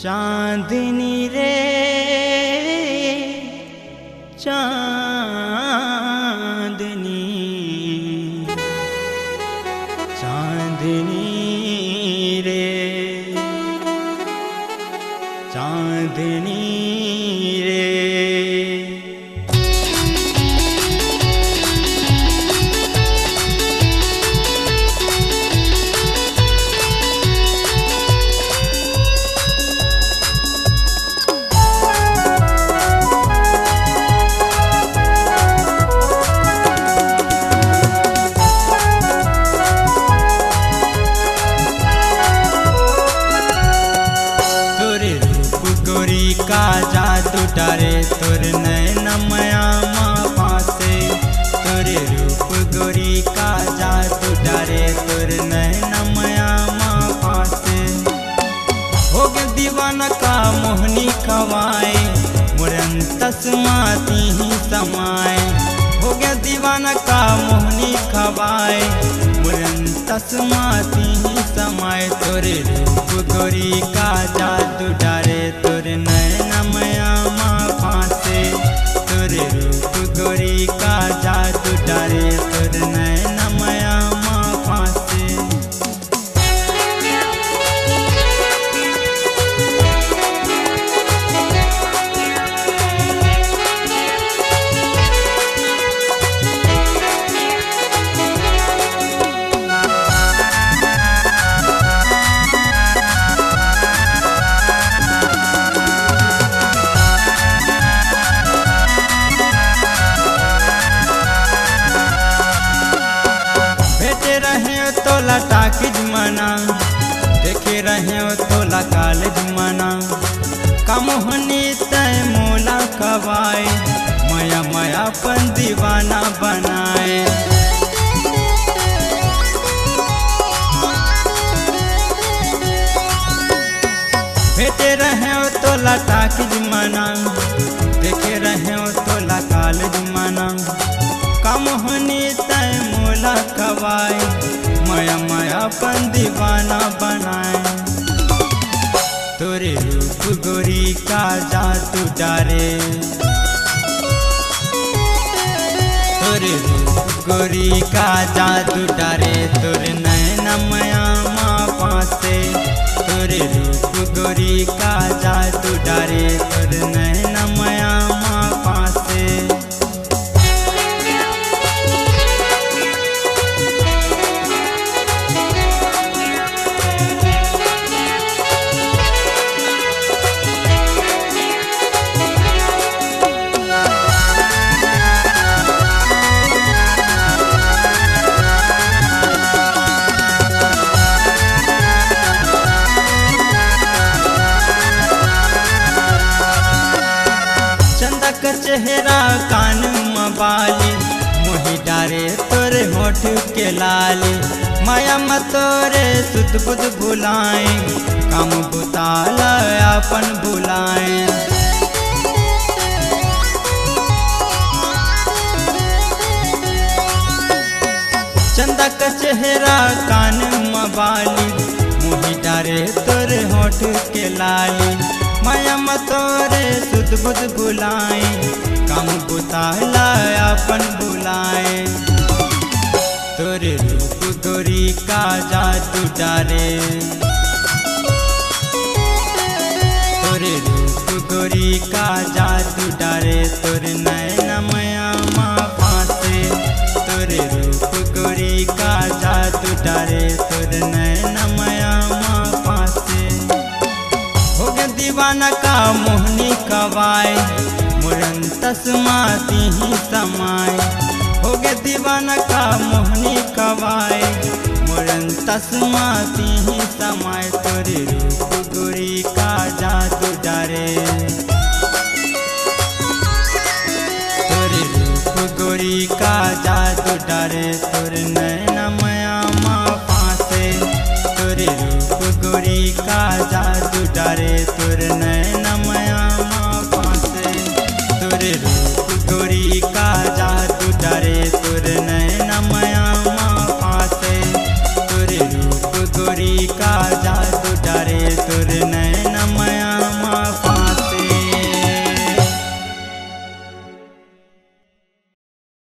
चांदनी रे चांदनी, चांदनी रे चांदनी रे। का जादू डारे तोर नैन मया माँ पासे, तोरे रूप गोरी का जादू डारे तोर नैन मया माँ पासे। हो गए दीवाना का मोहनी खवाए मुरन तस्माती ही समाए। हो गया दीवाना का मोहनी खवाए मुरन तस्माती ही समाए। तोरे रूप गोरी का जादू डारे तोर नैन मया माँ फांसे, तोरे रूप गोरी का जादू डारे तोर नैन मया माँ फांसे। तोला टाकिज मना देखे रहे हो तोला कॉलेज मना कमोहनी तय मोला कवाए मया मया पन दीवाना बनाए। भेटे रहे हो तोला टाकिज मना देखे रहे हो तोला कॉलेज मना कमोहनी तय मोला कवाए मया मया पन दीवाना बनाए। तोरे रूप गोरी का जादू डारे, तोरे रूप गोरी का जादू डारे तोरे नैन मया माँ पासे, तोरे रूप गोरी का जादू डारे तोरे नैन मया माँ पासे। चेहरा कान मबाली मोही डारे तोरे होठ के लाली माया मतोरे सुध बुध भुलाए काम बुताला अपन भुलाए। चंदा का चेहरा कान मबाली मोही डारे तोरे होठ के लाली माया मतोरे सुध बुध भुलाए काम बुताला अपन भुलाए। तोरे रूप गोरी का जादू डारे, तोरे रूप गोरी का जादू डारे तोरे नैन मया माँ फांसे, तोरे रूप गोरी का जादू डारे तोरे नैन मया माँ फांसे। हो गए दीवाना का मोहनी कवाए मुरन तस्माती ही समाए। हो गए दीवाना का मोहनी कवाए मुरन तस्माती ही समाए। तोरे रूप गोरी का जादू डारे, तोरे रूप गोरी का जादू डारे तोरे नैन मया माँ फांसे, तोरे रूप गोरी का जादू डारे तोरे नैन मया माँ फांसे। तोरे रूप गोरी का जादू डारे तोरे नैन मया माँ फांसे, तोरे रूप गोरी का जादू डारे तोर